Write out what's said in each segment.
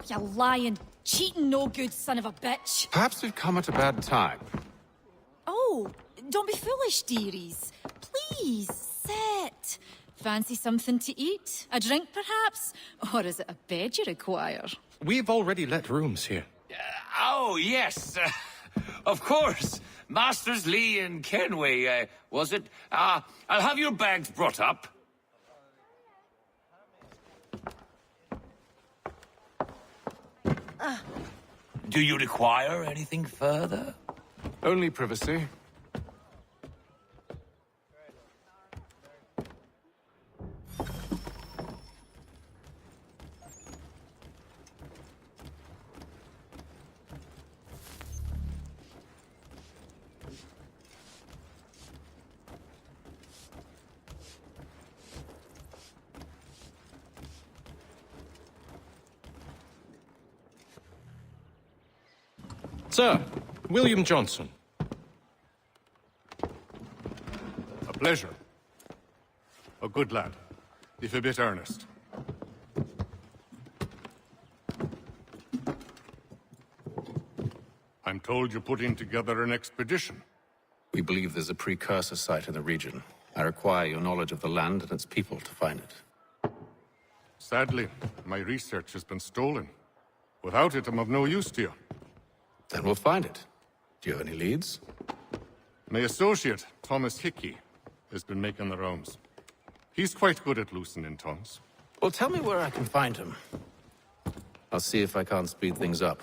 You lying, cheating, no good son of a bitch. Perhaps we've come at a bad time. Oh, don't be foolish, dearies. Please, sit. Fancy something to eat? A drink, perhaps? Or is it a bed you require? We've already let rooms here. Oh, yes. Of course. Masters Lee and Kenway, was it? I'll have your bags brought up. Do you require anything further? Only privacy. Sir, William Johnson. A pleasure. A good lad, if a bit earnest. I'm told you're putting together an expedition. We believe there's a precursor site in the region. I require your knowledge of the land and its people to find it. Sadly, my research has been stolen. Without it, I'm of no use to you. Then we'll find it. Do you have any leads? My associate, Thomas Hickey, has been making the rounds. He's quite good at loosening tongues. Well, tell me where I can find him. I'll see if I can't speed things up.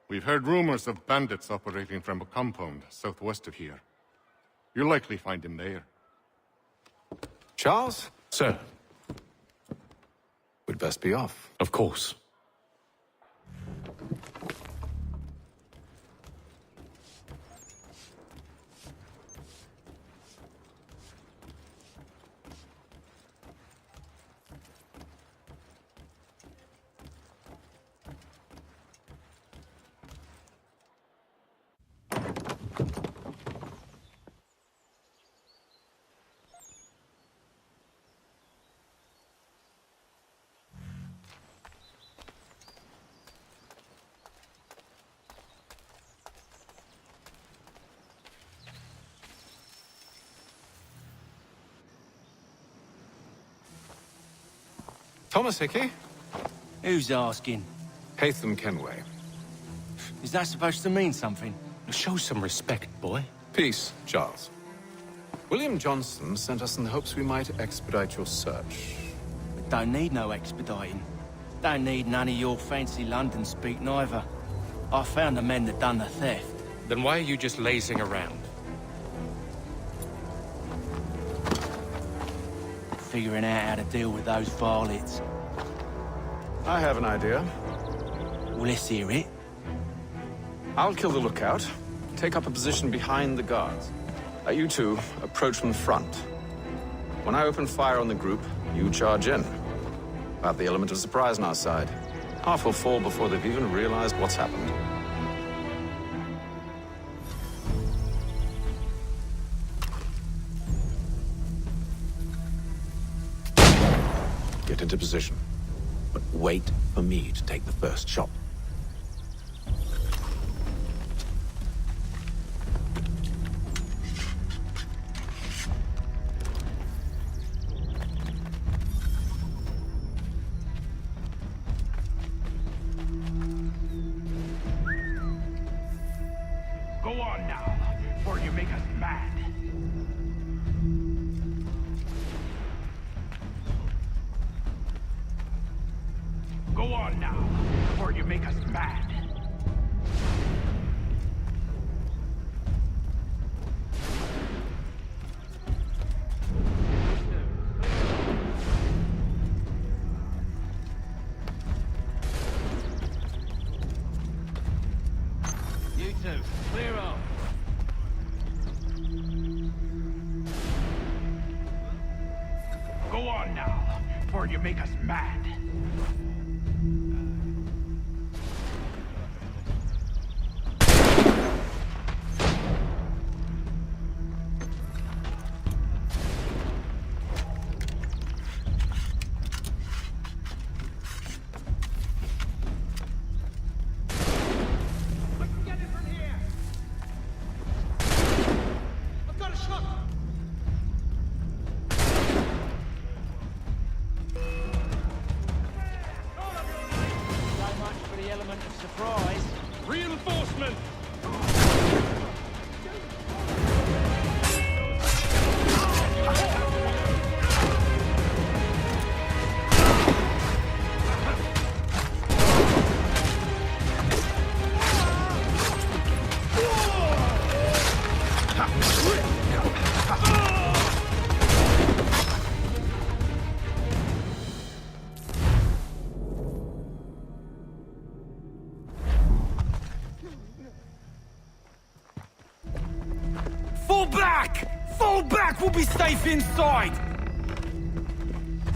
We've heard rumors of bandits operating from a compound southwest of here. You'll likely find him there. Charles? Sir, We'd best be off. of course. Thomas Hickey? Who's asking? Haytham Kenway. Is that supposed to mean something? Show some respect, boy. Peace, Charles. William Johnson sent us in the hopes we might expedite your search. We don't need no expediting. Don't need none of your fancy London speak neither. I found the men that done the theft. Then why are you just lazing around? Figuring out how to deal with those varlets. I have an idea. Well, let's hear it. I'll kill the lookout, take up a position behind the guards. You two approach from the front. When I open fire on the group, you charge in. Have the element of surprise on our side. Half will fall before they've even realized what's happened. Get into position, but wait for me to take the first shot. Go on now, before you make us mad. Go on now, before you make us mad. You two, clear off. Go on now, before you make us mad. back! We'll be safe inside!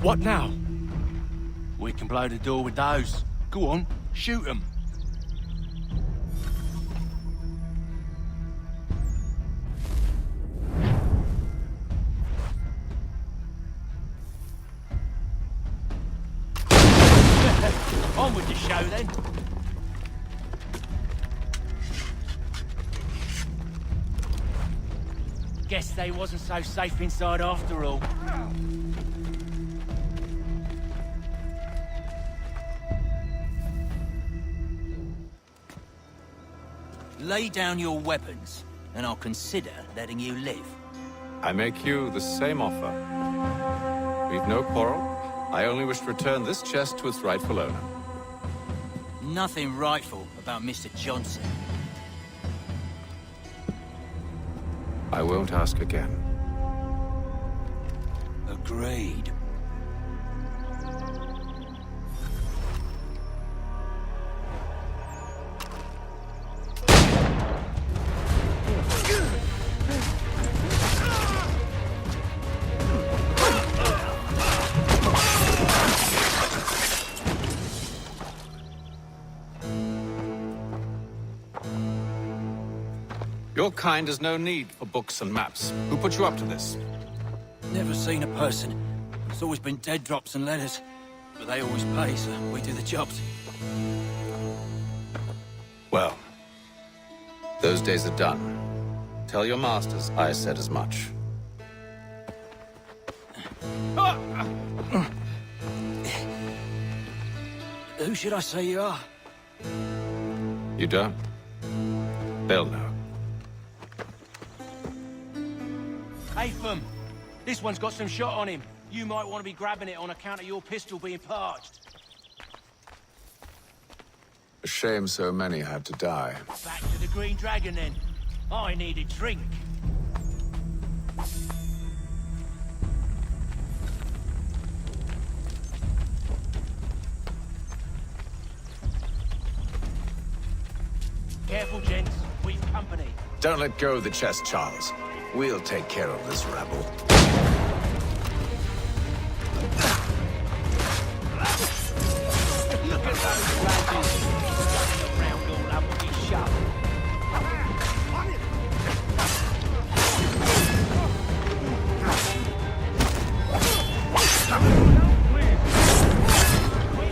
What now? We can blow the door with those. Go on, shoot them. On with the show, then. Guess they wasn't so safe inside after all. Lay down your weapons, and I'll consider letting you live. I make you the same offer. We've no quarrel. I only wish to return this chest to its rightful owner. Nothing rightful about Mr. Johnson. I won't ask again. Agreed. Your kind has no need for books and maps. Who put you up to this? Never seen a person. It's always been dead drops and letters. But they always pay, so we do the jobs. Well, those days are done. Tell your masters I said as much. Who should I say you are? You don't? They'll know. Haytham, this one's got some shot on him. You might want to be grabbing it on account of your pistol being parched. A shame so many had to die. Back to the Green Dragon, then. I need a drink. Careful, gents. We've company. Don't let go of the chest, Charles. We'll take care of this rabble. Look at those badges. Running around all up with his shove.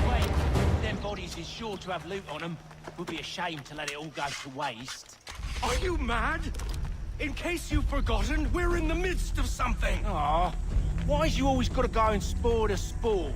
Wait. Them bodies is sure to have loot on them. Would be a shame to let it all go to waste. Are you mad? In case you've forgotten, we're in the midst of something. Aw, why's you always gotta go and spore the sport?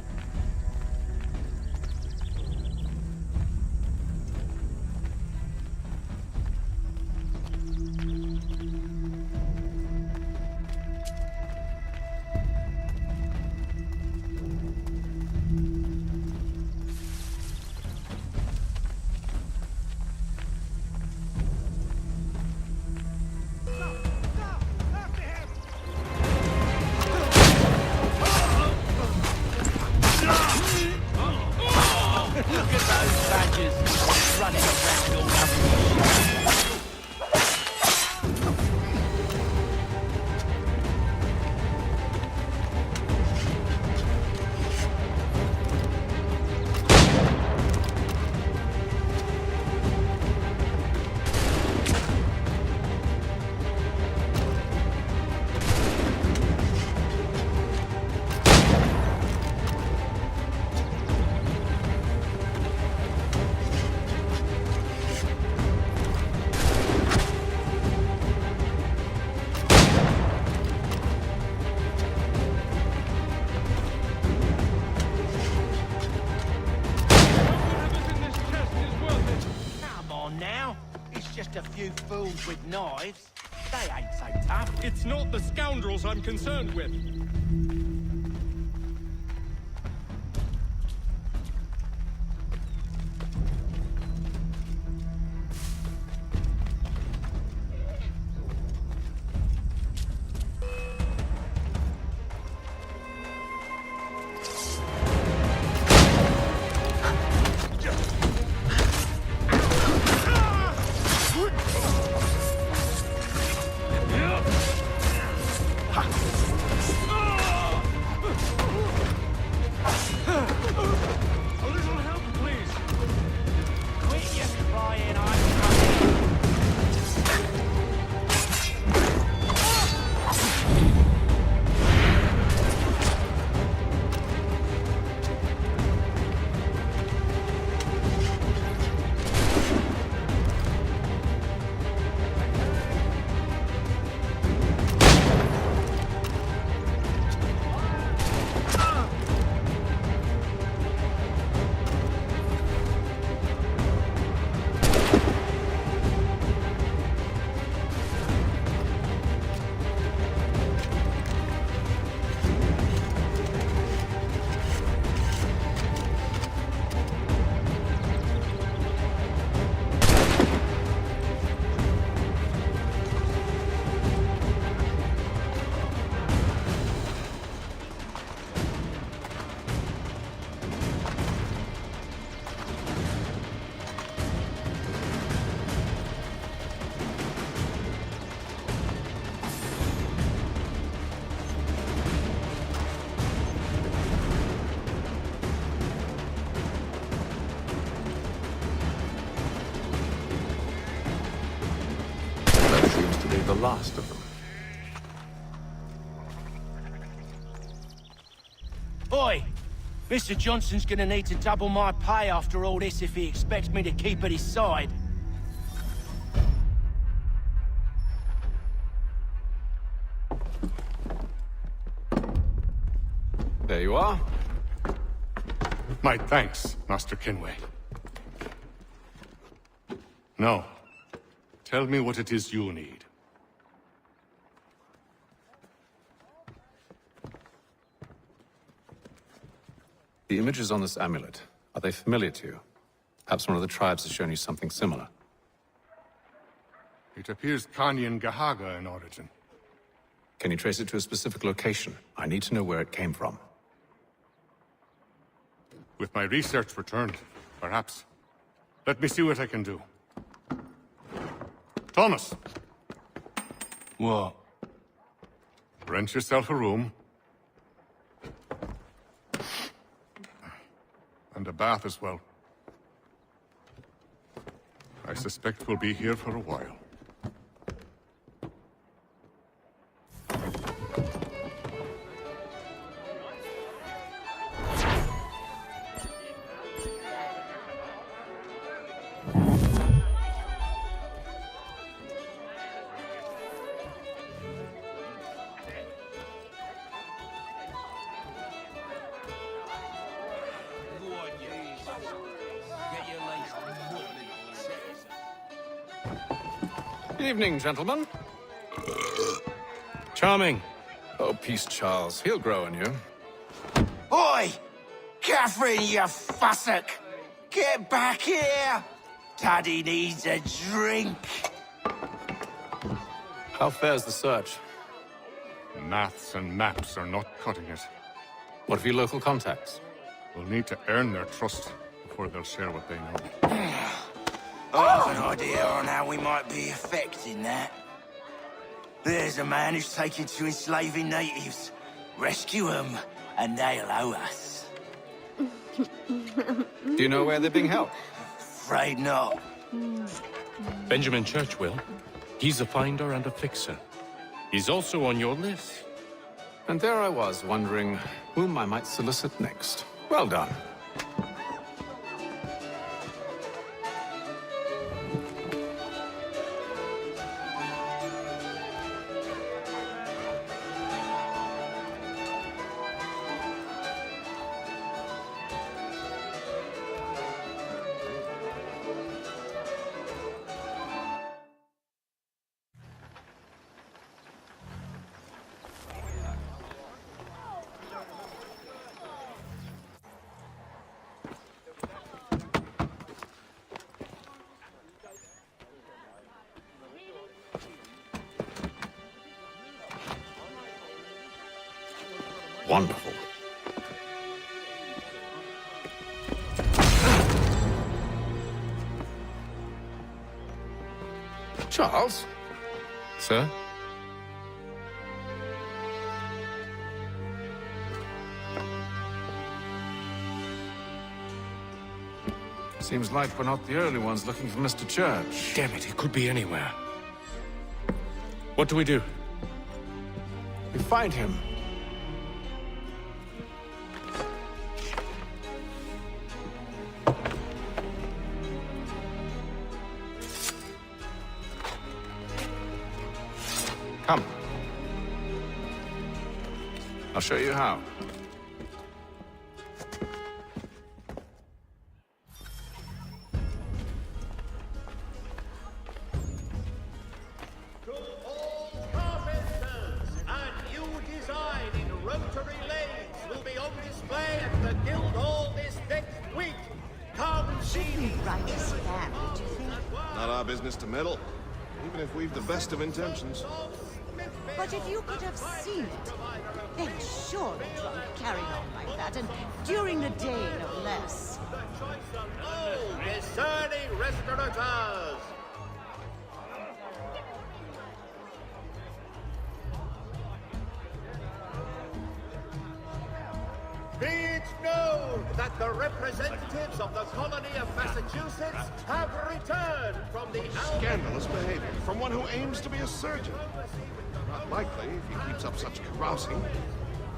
A few fools with knives. They ain't so tough. It's not the scoundrels I'm concerned with. Ha! last of them. Oi! Mr. Johnson's gonna need to double my pay after all this if he expects me to keep at his side. There you are. My thanks, Master Kenway. Now, tell me what it is you need. The images on this amulet, are they familiar to you? Perhaps one of the tribes has shown you something similar. It appears Kanyan Gahaga in origin. Can you trace it to a specific location? I need to know where it came from. With my research returned, perhaps. Let me see what I can do. Thomas! What? Rent yourself a room. And a bath as well. I suspect we'll be here for a while. Good evening, gentlemen. Charming. Oh, peace, Charles. He'll grow on you. Oi! Catherine, you fussock! Get back here! Daddy needs a drink. How fares the search? Maths and maps are not cutting it. What of your local contacts? We'll need to earn their trust before they'll share what they know. I have an idea on how we might be affecting that. There's a man who's taken to enslaving natives. Rescue them, and they'll owe us. Do you know where they're being held? Afraid not. Benjamin Church will. He's a finder and a fixer. He's also on your list. And there I was, wondering whom I might solicit next. Well done. Wonderful. Charles? Sir? Seems like we're not the only ones looking for Mr. Church. Damn it, he could be anywhere. What do we do? We find him. Come. I'll show you how. To all carpenters, a new design in rotary lathes will be on display at the Guildhall this next week. Come see me. Right to stand, don't you think? Not our business to meddle, even if we've the best of intentions. But if you could have seen it, they're surely drunk carrying on like that, and during the day, no less. Oh, discerning restaurateurs! Be it known that the representatives of the colony of Massachusetts have returned from the Scandalous behavior from one who aims to be a surgeon. Not likely if he keeps up such carousing.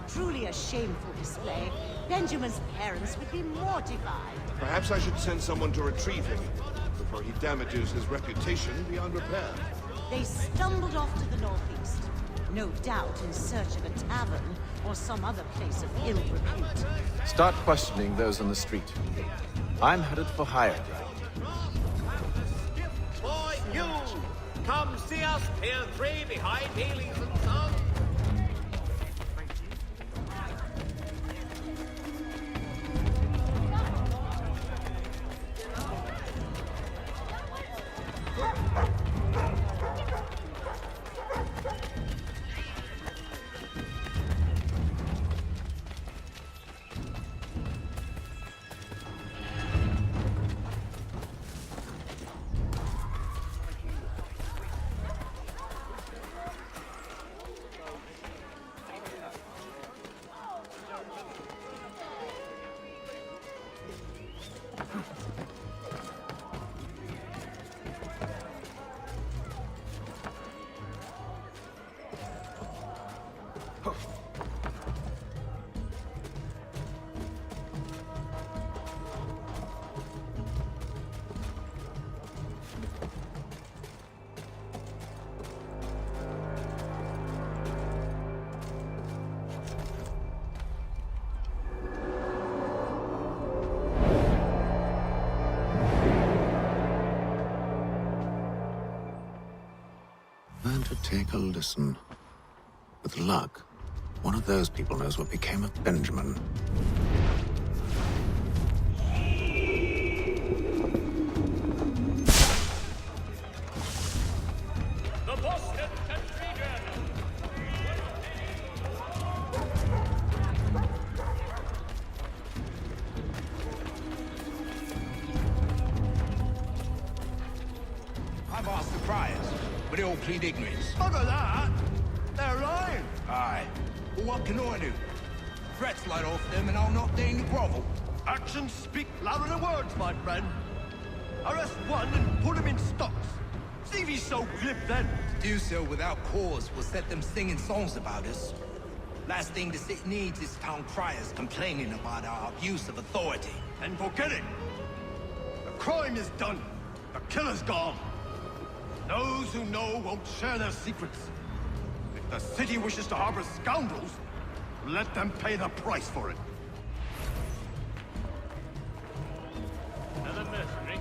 Truly a shameful display. Benjamin's parents would be mortified. Perhaps I should send someone to retrieve him before he damages his reputation beyond repair. They stumbled off to the northeast. No doubt in search of a tavern or some other place of ill repute. Start questioning those on the street. I'm headed for higher ground. For you! Come see us, Pier 3, behind Healy's and Sons. And to take a listen. With luck, one of those people knows what became of Benjamin. The Boston Country Journal. I've asked the criers, but they all plead ignorance. Bugger that! They're lying! Aye. Well, what can I do? Threats light off them and I'll not deign to grovel. Actions speak louder than words, my friend. Arrest one and put him in stocks. See if he's so glib then. To do so without cause will set them singing songs about us. Last thing the city needs is town criers complaining about our abuse of authority. And forget it. The crime is done. The killer's gone. Those who know won't share their secrets. If the city wishes to harbor scoundrels, let them pay the price for it. Another mercenary.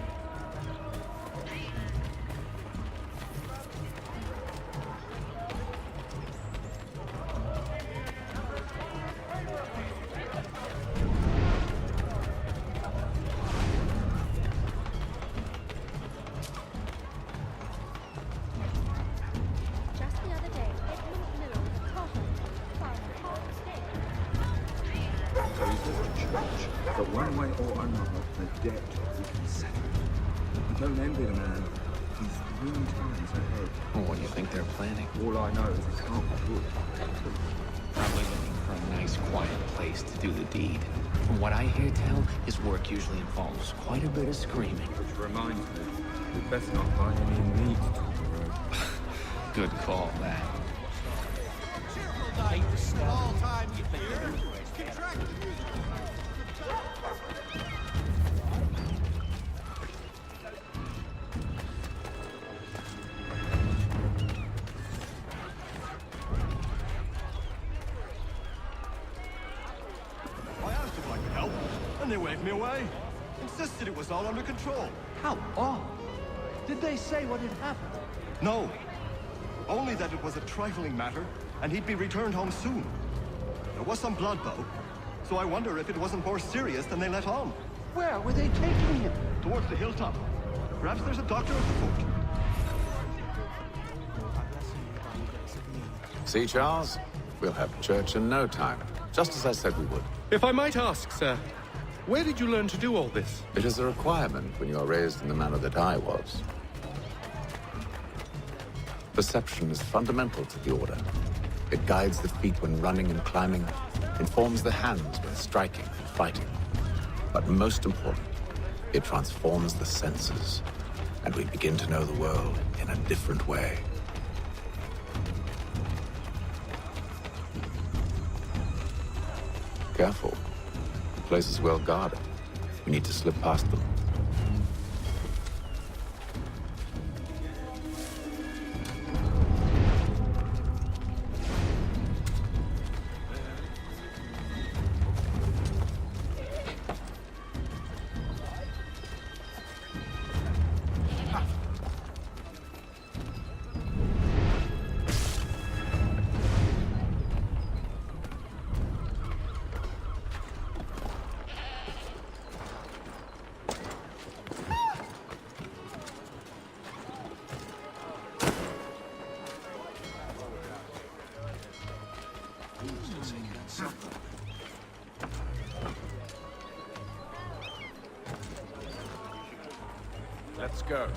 Just the other day, Edmund Miller was caught found half a stick. So he says to church that one way or another, the debt we can settle. I don't envy the man. He's 3 times ahead. Well, what do you think they're planning? All I know is it can't be good. Probably looking for a nice, quiet place to do the deed. From what I hear tell, his work usually involves quite a bit of screaming. Which reminds me, we'd best not buy any meat on the road. Good call, that. I asked if I could help, and they waved me away. Insisted it was all under control. How odd. Did they say what had happened? No. Only that it was a trifling matter, and he'd be returned home soon. There was some blood, though, so I wonder if it wasn't more serious than they let on. Where were they taking him? Towards the hilltop. Perhaps there's a doctor at the fort. See, Charles? We'll have church in no time, just as I said we would. If I might ask, sir, where did you learn to do all this? It is a requirement when you are raised in the manner that I was. Perception is fundamental to the Order. It guides the feet when running and climbing, informs the hands when striking and fighting. But most important, it transforms the senses, and we begin to know the world in a different way. Careful. The place is well guarded. We need to slip past them. Let's go.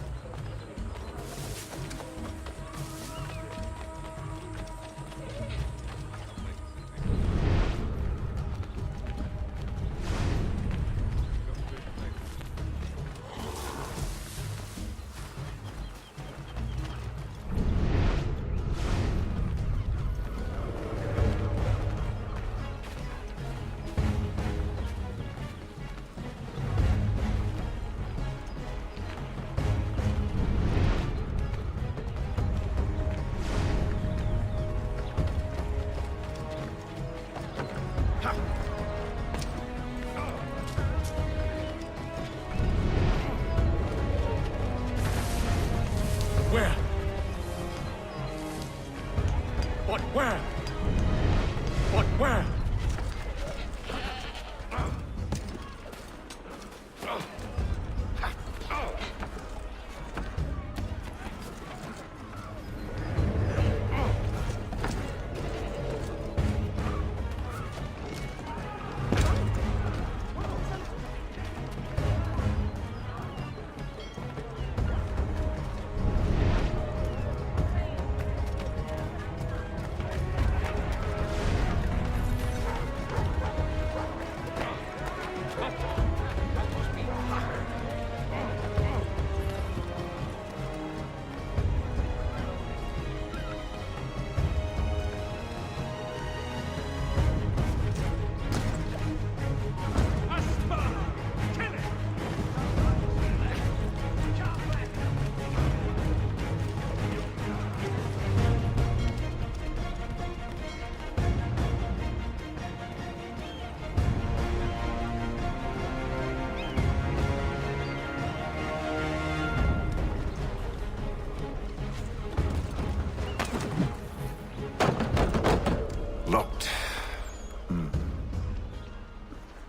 Locked.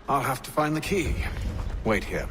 I'll have to find the key. Wait here.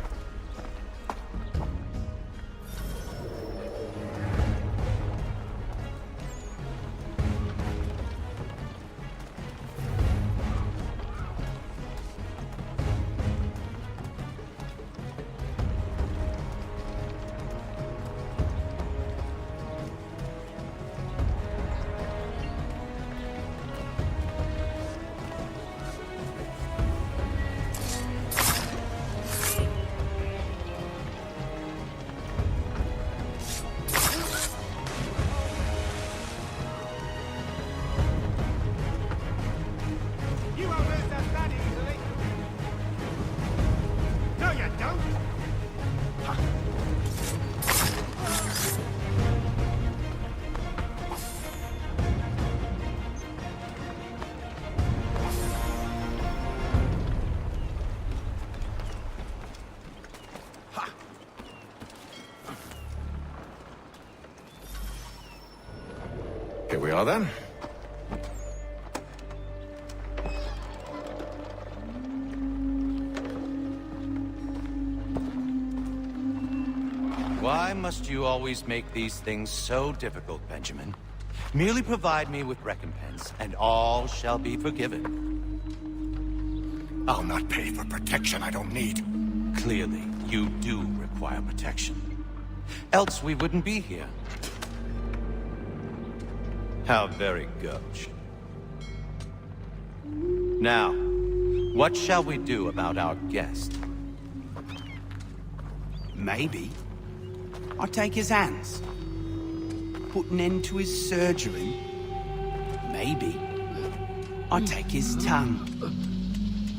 Here we are then. Why must you always make these things so difficult, Benjamin? Merely provide me with recompense, and all shall be forgiven. I'll not pay for protection I don't need. Clearly, you do require protection. Else we wouldn't be here. How very gauche. Now, what shall we do about our guest? Maybe I'll take his hands. Put an end to his surgery. Maybe I'll take his tongue.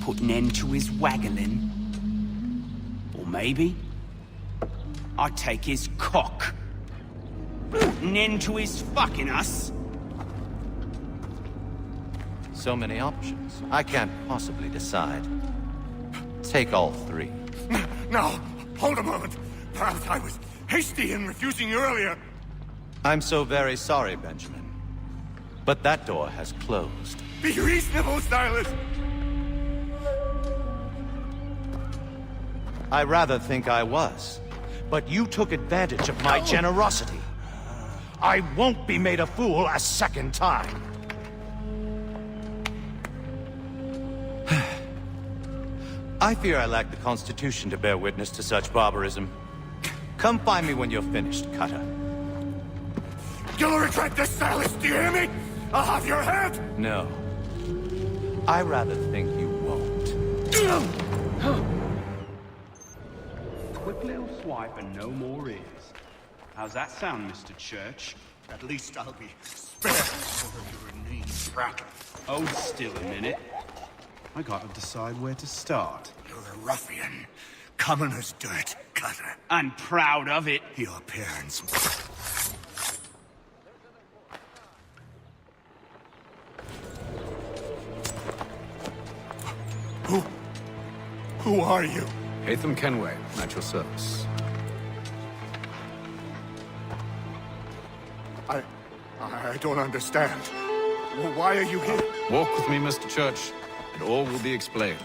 Put an end to his waggling. Or maybe I'll take his cock. Put an end to his fucking us. So many options. I can't possibly decide. Take all three. No, hold a moment. Perhaps I was hasty in refusing you earlier. I'm so very sorry, Benjamin. But that door has closed. Be reasonable, Silas. I rather think I was. But you took advantage of my generosity. I won't be made a fool a second time. I fear I lack the constitution to bear witness to such barbarism. Come find me when you're finished, Cutter. You'll regret this, Silas, do you hear me? I'll have your head! No. I rather think you won't. Quick little swipe and no more ears. How's that sound, Mr. Church? At least I'll be spared for your knees, Kraken. Hold still a minute. I gotta decide where to start. You're a ruffian. Common as dirt, Cutter. I'm proud of it. Your parents. Who are you? Hatham Kenway, at your service. I don't understand. Why are you here? Walk with me, Mr. Church, and all will be explained.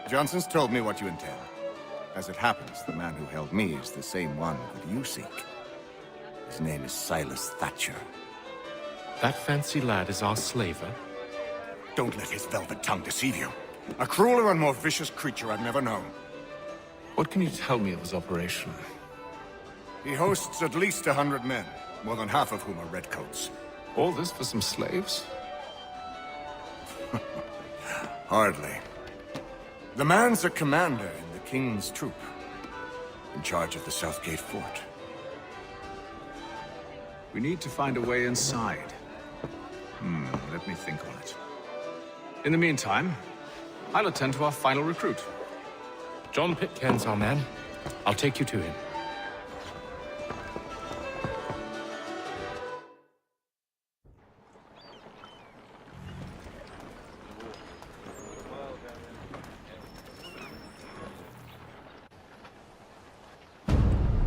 Johnson's told me what you intend. As it happens, the man who held me is the same one that you seek. His name is Silas Thatcher. That fancy lad is our slaver? Don't let his velvet tongue deceive you. A crueler and more vicious creature I've never known. What can you tell me of his operation? He hosts at least 100 men, more than half of whom are redcoats. All this for some slaves? Hardly. The man's a commander in the King's troop, in charge of the Southgate Fort. We need to find a way inside. Let me think on it. In the meantime, I'll attend to our final recruit. John Pitcairn's our man. I'll take you to him.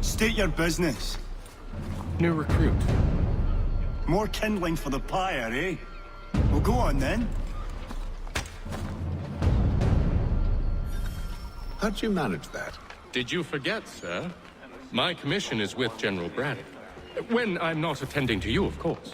State your business. New recruit. More kindling for the pyre, eh? Well, go on then. How'd you manage that? Did you forget, sir? My commission is with General Braddock. When I'm not attending to you, of course.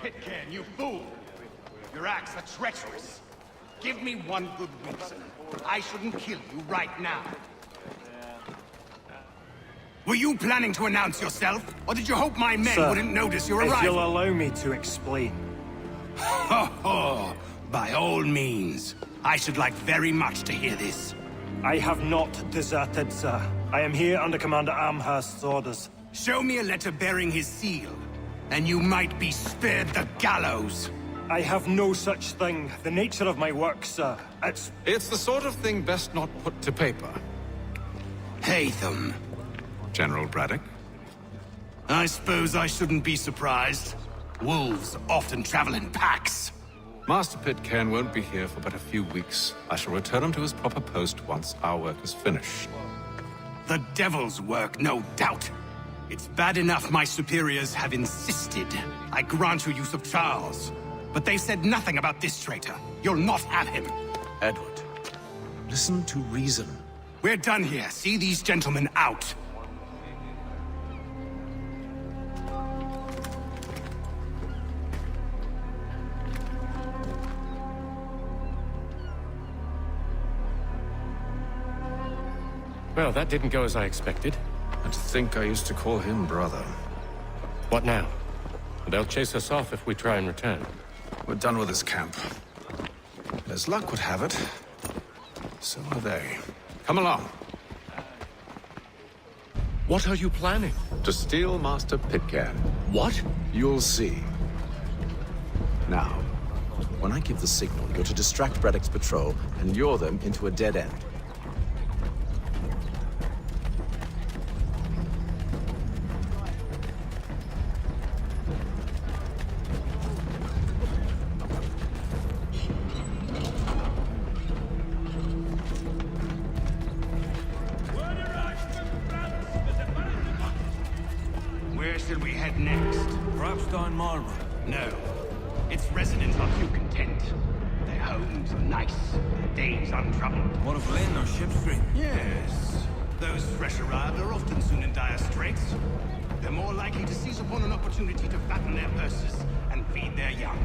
Pitcairn, you fool! Your acts are treacherous. Give me one good reason. I shouldn't kill you right now. Were you planning to announce yourself? Or did you hope my men wouldn't notice your arrival? If you'll allow me to explain. Ho ho! By all means. I should like very much to hear this. I have not deserted, sir. I am here under Commander Amherst's orders. Show me a letter bearing his seal, and you might be spared the gallows. I have no such thing. The nature of my work, sir, It's the sort of thing best not put to paper. Hatham. General Braddock? I suppose I shouldn't be surprised. Wolves often travel in packs. Master Pitcairn won't be here for but a few weeks. I shall return him to his proper post once our work is finished. The devil's work, no doubt. It's bad enough my superiors have insisted I grant you use of Charles. But they've said nothing about this traitor. You'll not have him. Edward, listen to reason. We're done here. See these gentlemen out. Well, that didn't go as I expected. And to think I used to call him brother. What now? They'll chase us off if we try and return. We're done with this camp. As luck would have it, so are they. Come along. What are you planning? To steal Master Pitcairn. What? You'll see. Now, when I give the signal, you're to distract Braddock's patrol and lure them into a dead end. Where should we head next? Perhaps down Marlborough. No. Its residents are too content. Their homes are nice, their days untroubled. What of Lynn or Ship Street? Yes. Those fresh arrived are often soon in dire straits. They're more likely to seize upon an opportunity to fatten their purses and feed their young.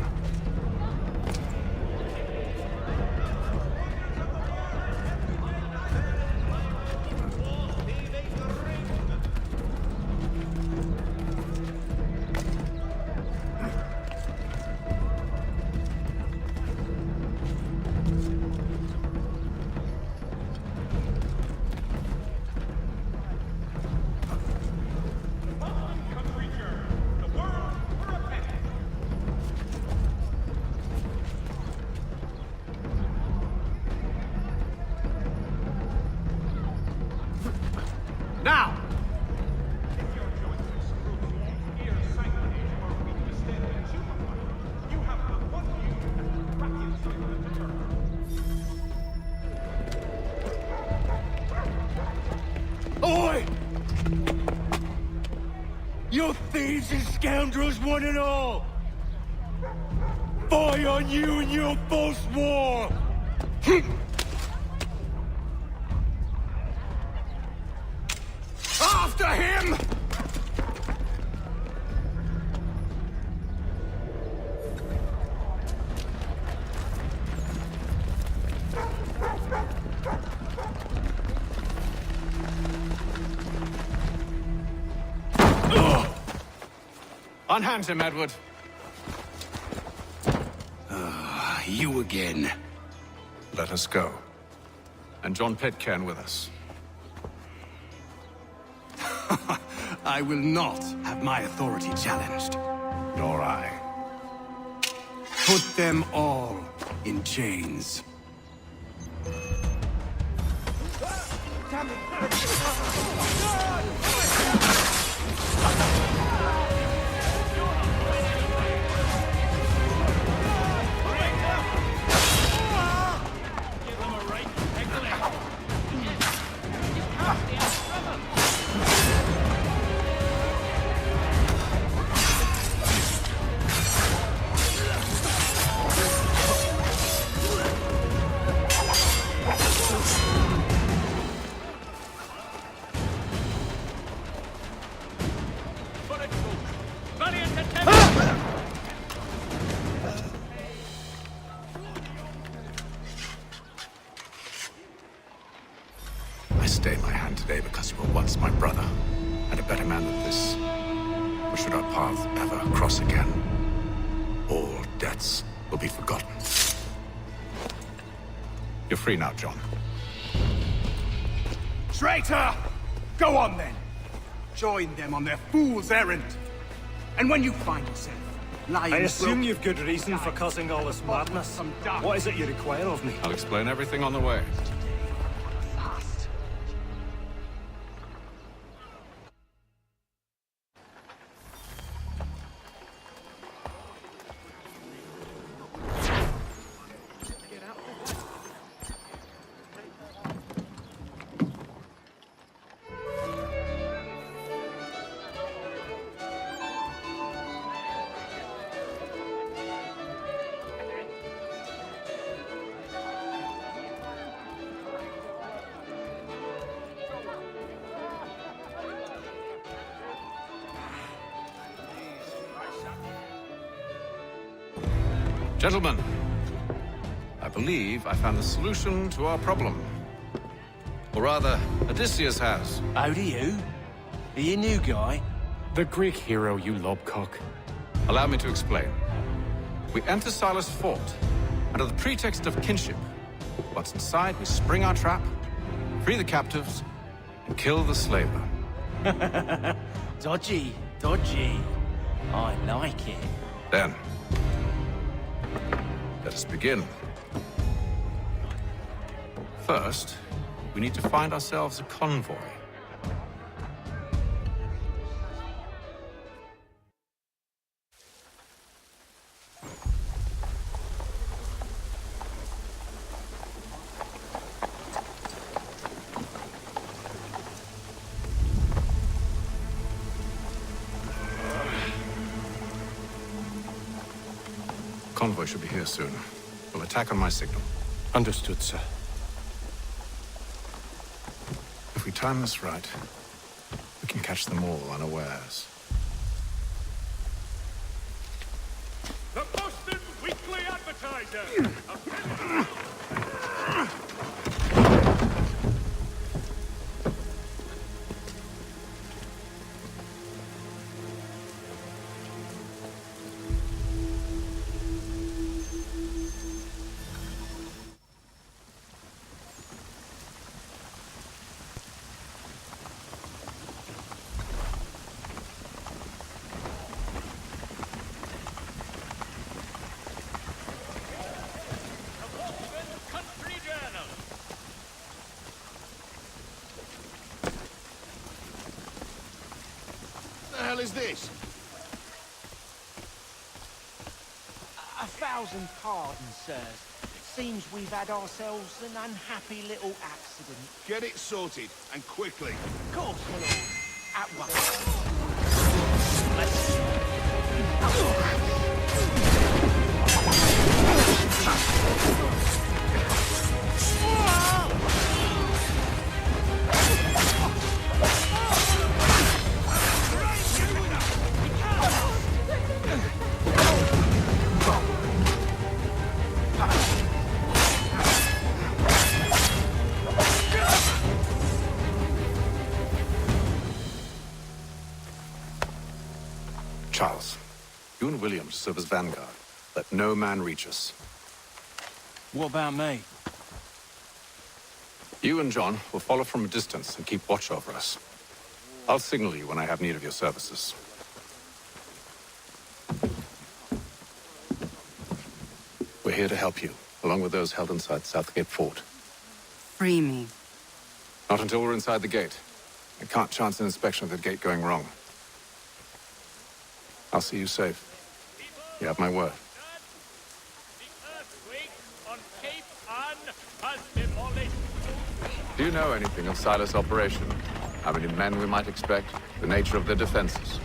Now! Oi! You thieves and scoundrels, one and all! Fire on you and your false war! After him! Unhand him, Edward. You again. Let us go. And John Pitcairn with us. I will not have my authority challenged. Nor I. Put them all in chains. I stayed my hand today because you were once my brother, and a better man than this. Or should our paths ever cross again, all debts will be forgotten. You're free now, John. Traitor! Go on then! Join them on their fool's errand! And when you find yourself lying... I assume you've good reason for causing all this madness. What is it you require of me? I'll explain everything on the way. Gentlemen, I believe I found the solution to our problem. Or rather, Odysseus has. How do you? Are you a new guy? The Greek hero, you lobcock. Allow me to explain. We enter Silas' fort, under the pretext of kinship. Once inside, we spring our trap, free the captives, and kill the slaver. Dodgy, dodgy. I like it. Then, let us begin. First, we need to find ourselves a convoy. Convoy should be here soon. We'll attack on my signal. Understood, sir. If we time this right, we can catch them all unawares. The Boston Weekly Advertiser. Is this? 1,000 pardons, sirs. Seems we've had ourselves an unhappy little accident. Get it sorted, and quickly. Of course, my lord. At once. Charles, you and William serve as vanguard. Let no man reach us. What about me? You and John will follow from a distance and keep watch over us. I'll signal you when I have need of your services. We're here to help you, along with those held inside Southgate Fort. Free me. Not until we're inside the gate. I can't chance an inspection of the gate going wrong. I'll see you safe. You have my word. Do you know anything of Silas' operation? How many men we might expect? The nature of their defenses?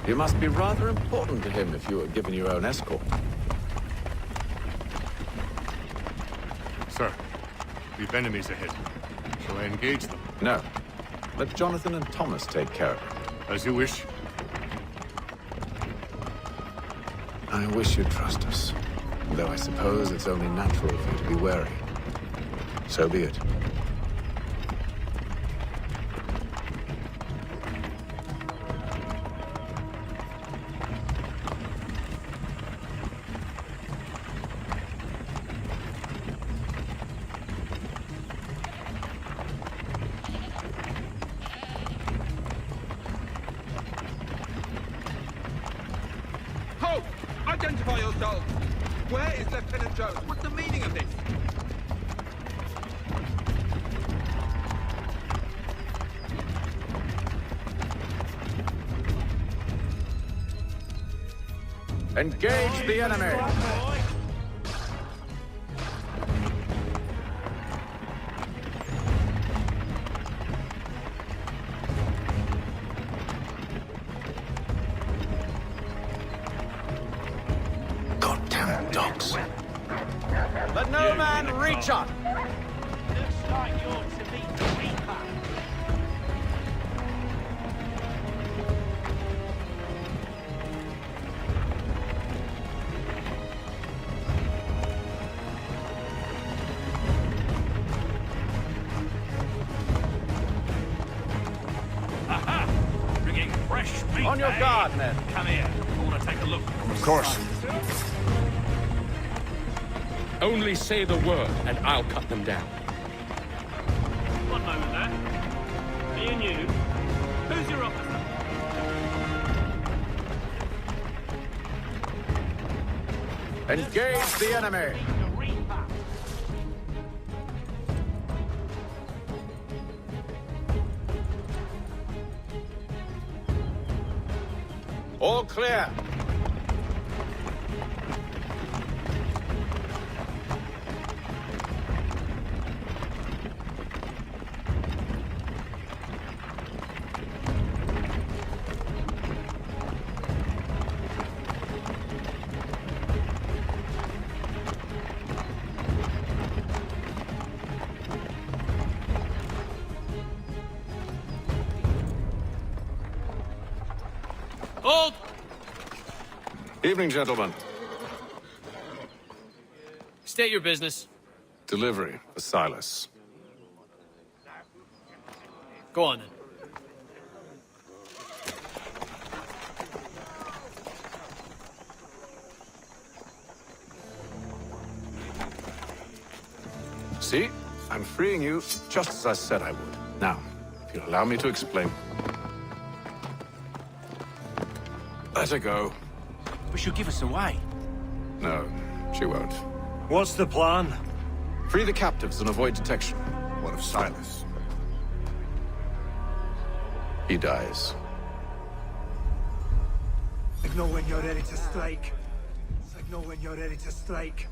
You must be rather important to him if you were given your own escort. Sir, we've enemies ahead. Shall I engage them? No. Let Jonathan and Thomas take care of it. As you wish. I wish you'd trust us. Though I suppose it's only natural for you to be wary. So be it. Halt! Identify yourselves! Where is Lieutenant Jones? What's the meaning of this? Engage the enemy! Goddamn dogs. Let no man reach up! Looks like you're to meet the Reaper. On your guard, men. Come here. I want to take a look. Of course. Only say the word, and I'll cut them down. One moment there. Me and you. Who's your officer? Engage the enemy. All clear. Hold! Evening, gentlemen. State your business. Delivery for Silas. Go on, then. See? I'm freeing you just as I said I would. Now, if you'll allow me to explain. Let her go. But she'll give us away. No, she won't. What's the plan? Free the captives and avoid detection. What of Silas? He dies. Signal when you're ready to strike. Signal when you're ready to strike.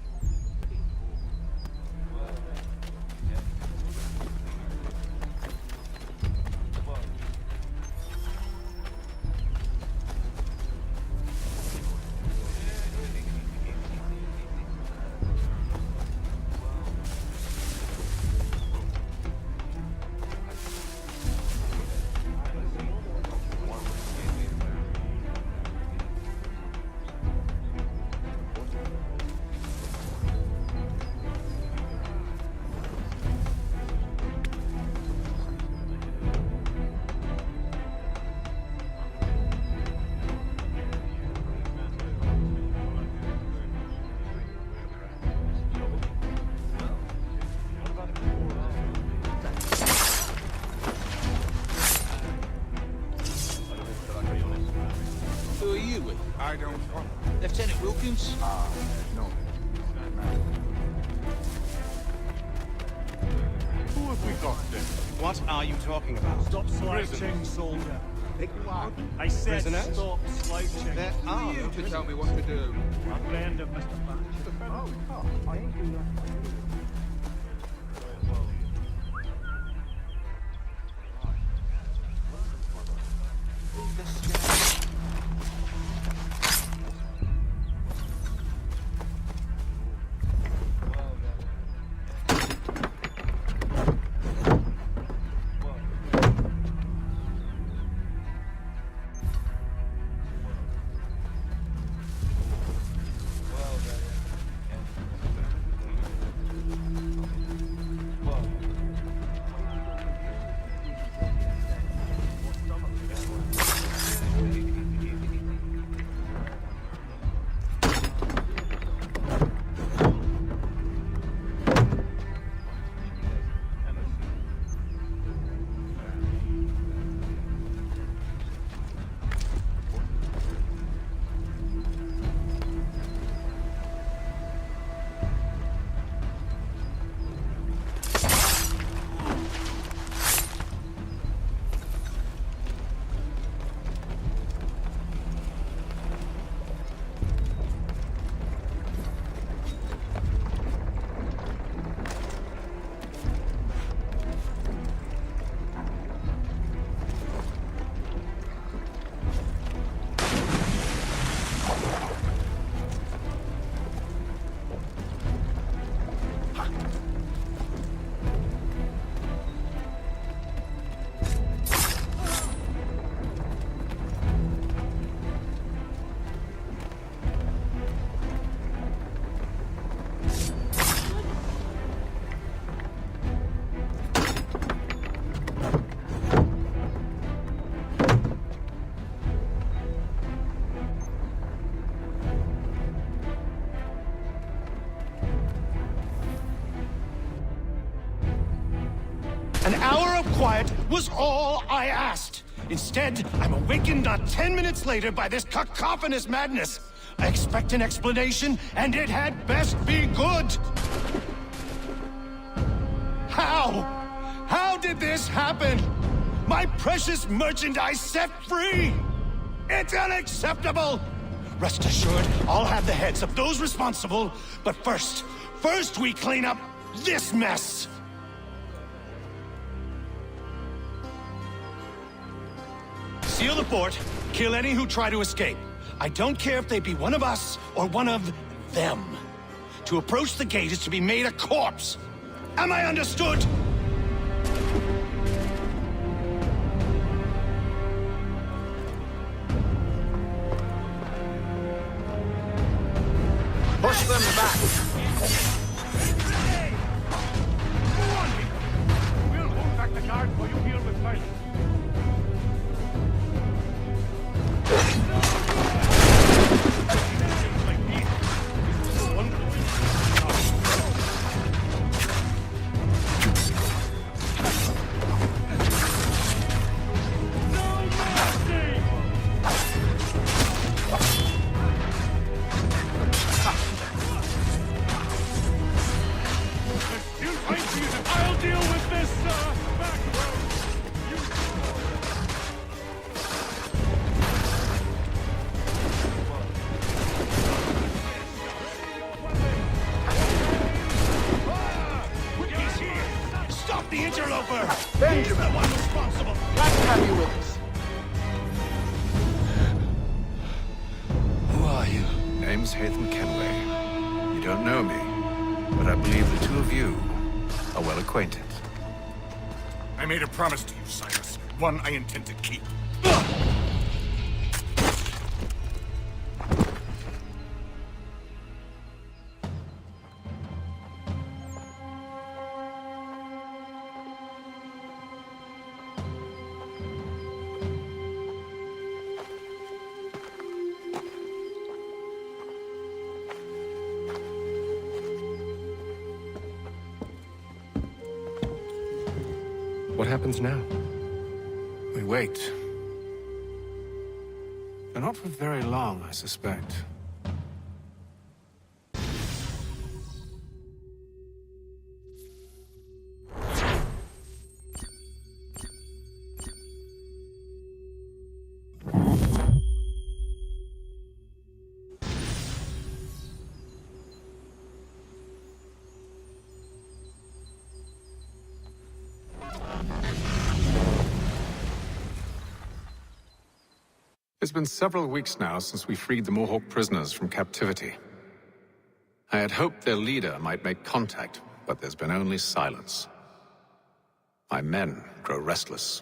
I don't want... Lieutenant Wilkins? No. Who have we got then? What are you talking about? Stop slouching, soldier. I said Prisoners? stop slouching. There are you to tell me what to do. A friend of Mr. Thatcher. quiet was all I asked. Instead, I'm awakened not 10 minutes later by this cacophonous madness. I expect an explanation, and it had best be good. How? How did this happen? My precious merchandise set free! It's unacceptable! Rest assured, I'll have the heads of those responsible, but first we clean up this mess! Seal the fort, kill any who try to escape. I don't care if they be one of us or one of them. To approach the gate is to be made a corpse. Am I understood? Push them back! We'll hold back the guard while you deal with Silas. I'll deal with this, back row. He's here! Stop the interloper! Benjamin! He's the one responsible! Glad to have you with us. Who are you? Name's Haytham Kenway. You don't know me, but I believe the two of you are well acquainted. I made a promise to you, Silas. One I intend to keep. What happens now? We wait. But not for very long, I suspect. It's been several weeks now since we freed the Mohawk prisoners from captivity. I had hoped their leader might make contact, but there's been only silence. My men grow restless.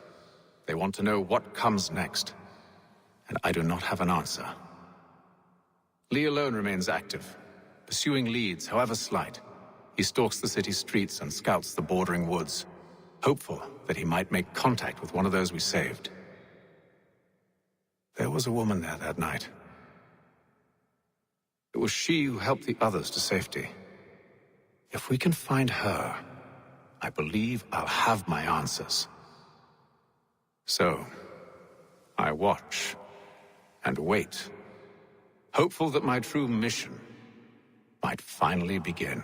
They want to know what comes next, and I do not have an answer. Lee alone remains active, pursuing leads, however slight. He stalks the city streets and scouts the bordering woods, hopeful that he might make contact with one of those we saved. There was a woman there that night. It was she who helped the others to safety. If we can find her, I believe I'll have my answers. So, I watch and wait, hopeful that my true mission might finally begin.